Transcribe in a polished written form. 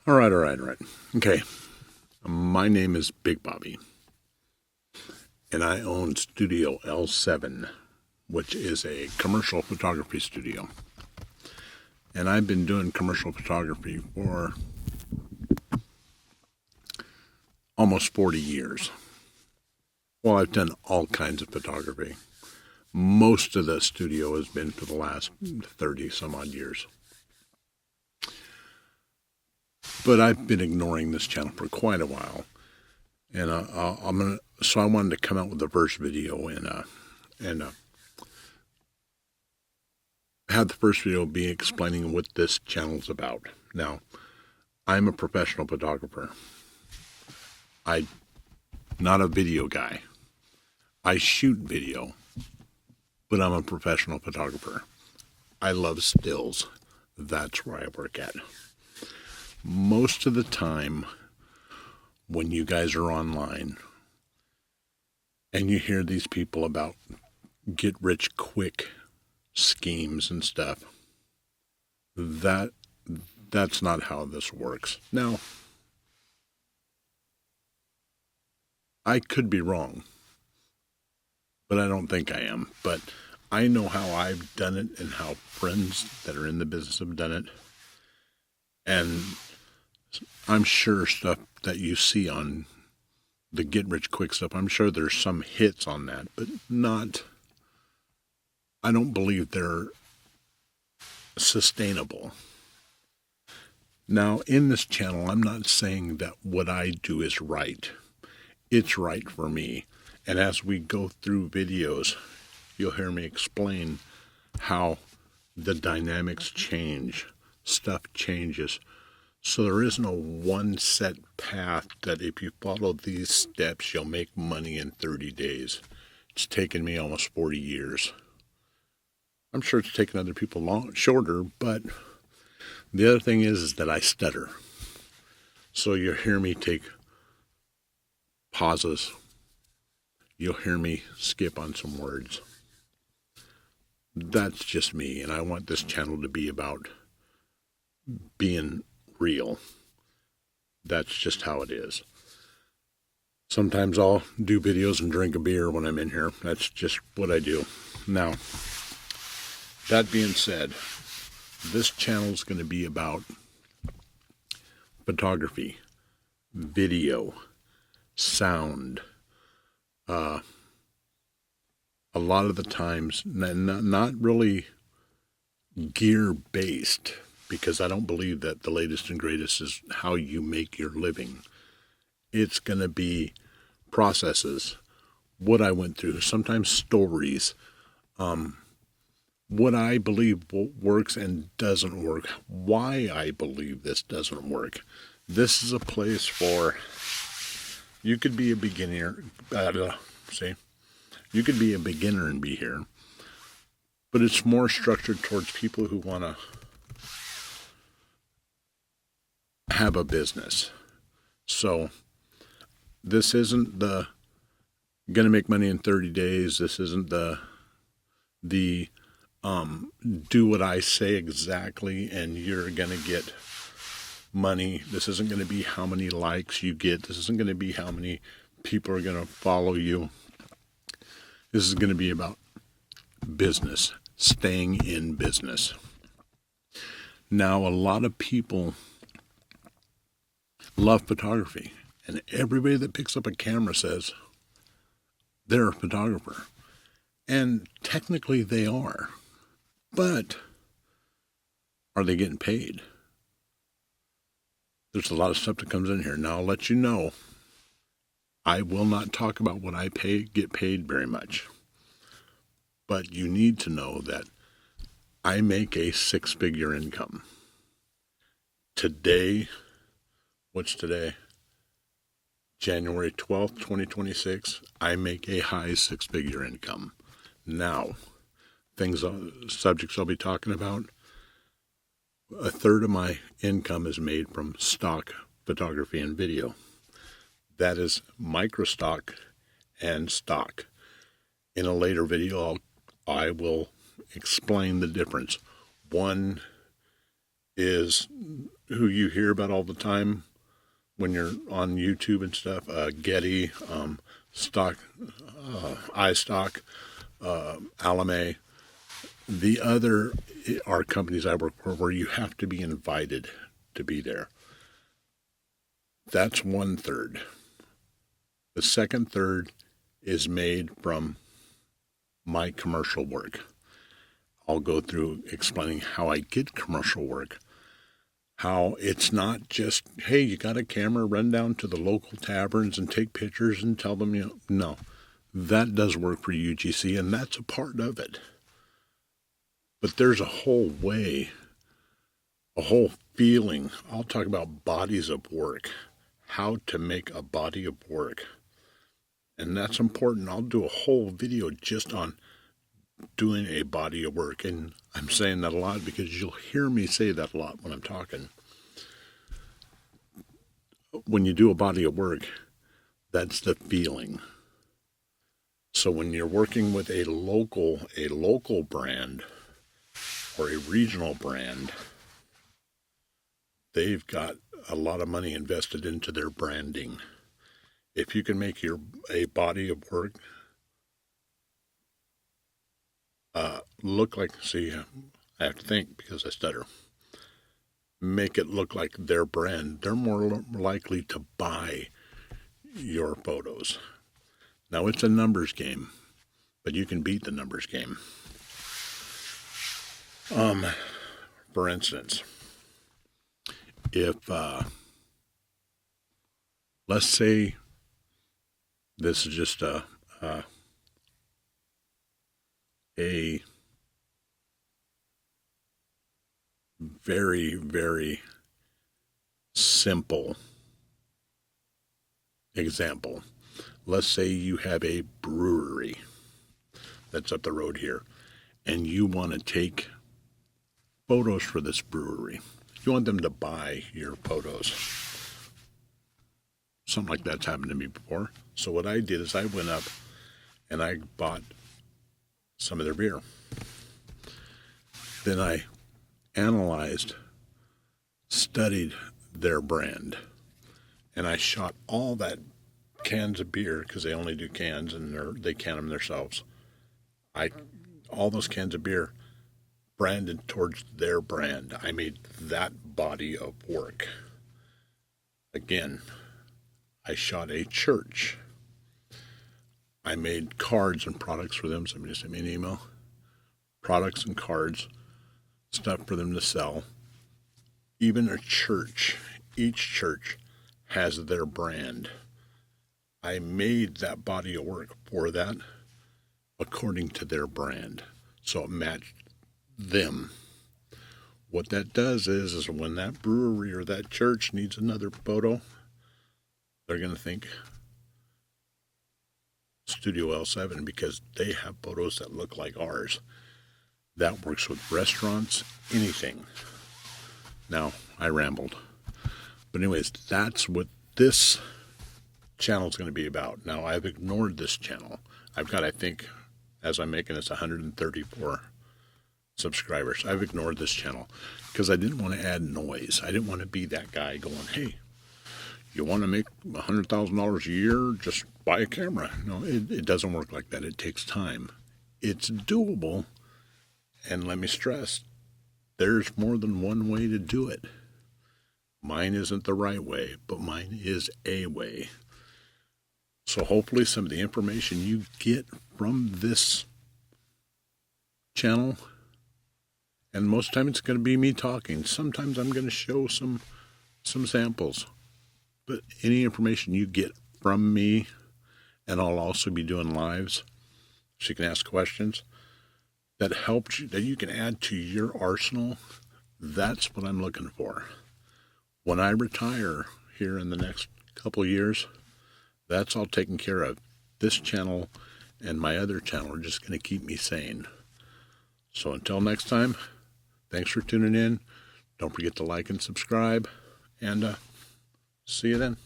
All right. Okay. My name is Big Bobby, and I own Studio L7, which is a commercial photography studio. And I've been doing commercial photography for almost 40 years. Well, I've done all kinds of photography. Most of the studio has been for the last 30 some odd years. But I've been ignoring this channel for quite a while. And so I wanted to come out with the first video and have the first video be explaining what this channel's about. Now, I'm a professional photographer. I'm not a video guy. I shoot video, but I'm a professional photographer. I love stills. That's where I work at. Most of the time, when you guys are online and you hear these people about get rich quick schemes and stuff, that's not how this works. Now, I could be wrong, but I don't think I am. But I know how I've done it and how friends that are in the business have done it. And I'm sure stuff that you see on the get rich quick stuff, I'm sure there's some hits on that, but I don't believe they're sustainable. Now, in this channel, I'm not saying that what I do is right. It's right for me. And as we go through videos, you'll hear me explain how the dynamics change, stuff changes. So there isn't a one set path that if you follow these steps, you'll make money in 30 days. It's taken me almost 40 years. I'm sure it's taken other people shorter, but the other thing is that I stutter. So you'll hear me take pauses. You'll hear me skip on some words. That's just me, and I want this channel to be about being real. That's just how it is. Sometimes I'll do videos and drink a beer when I'm in here. That's just what I do. Now, that being said, this channel is going to be about photography, video, sound. A lot of the times, not really gear based, because I don't believe that the latest and greatest is how you make your living. It's going to be processes, what I went through, sometimes stories, what I believe works and doesn't work, why I believe this doesn't work. This is a place for, you could be a beginner, you could be a beginner and be here, but it's more structured towards people who want to have a business. So this isn't the gonna make money in 30 days. This isn't the do what I say exactly and you're gonna get money. This isn't gonna be how many likes you get. This isn't gonna be how many people are gonna follow you. This is gonna be about business, staying in business. Now, a lot of people love photography, and everybody that picks up a camera says they're a photographer. And technically they are, but are they getting paid? There's a lot of stuff that comes in here. Now, I'll let you know, I will not talk about what I get paid very much, but you need to know that I make a six-figure income. Today, what's today? January 12th, 2026, I make a high six-figure income. Now, subjects I'll be talking about, a third of my income is made from stock photography and video. That is micro stock and stock. In a later video, I will explain the difference. One is who you hear about all the time when you're on YouTube and stuff, Getty, Stock, iStock, Alame. The other are companies I work for where you have to be invited to be there. That's 1/3. The second third is made from my commercial work. I'll go through explaining how I get commercial work, how it's not just, hey, you got a camera, run down to the local taverns and take pictures and tell them, no, that does work for UGC, and that's a part of it. But there's a whole way, a whole feeling. I'll talk about bodies of work, how to make a body of work. And that's important. I'll do a whole video just on doing a body of work. And I'm saying that a lot because you'll hear me say that a lot when I'm talking. When you do a body of work, that's the feeling. So when you're working with a local brand or a regional brand, they've got a lot of money invested into their branding. If you can make a body of work look like, I have to think because I stutter, make it look like their brand, they're more likely to buy your photos. Now, it's a numbers game, but you can beat the numbers game. For instance, if, let's say, this is just a very, very simple example. Let's say you have a brewery that's up the road here, and you want to take photos for this brewery. You want them to buy your photos. Something like that's happened to me before. So what I did is I went up and I bought some of their beer. Then I analyzed, studied their brand, and I shot all that cans of beer, because they only do cans and they can them themselves. All those cans of beer branded towards their brand. I made that body of work. Again, I shot a church. I made cards and products for them. Somebody sent me an email. Products and cards, stuff for them to sell. Even a church, each church has their brand. I made that body of work for that according to their brand, so it matched them. What that does is when that brewery or that church needs another photo, they're going to think Studio L7 because they have photos that look like ours. That works with restaurants, anything. Now, I rambled. But anyways, that's what this channel is going to be about. Now, I've ignored this channel. I've got, I think, as I'm making this, 134 subscribers. I've ignored this channel because I didn't want to add noise. I didn't want to be that guy going, hey, you want to make $100,000 a year, just buy a camera. No, it doesn't work like that. It takes time. It's doable. And let me stress, there's more than one way to do it. Mine isn't the right way, but mine is a way. So hopefully some of the information you get from this channel, and most of the time it's going to be me talking. Sometimes I'm going to show some samples. But any information you get from me, and I'll also be doing lives, so you can ask questions, that helps you, that you can add to your arsenal, that's what I'm looking for. When I retire here in the next couple of years, that's all taken care of. This channel and my other channel are just going to keep me sane. So until next time, thanks for tuning in. Don't forget to like and subscribe, and see you then.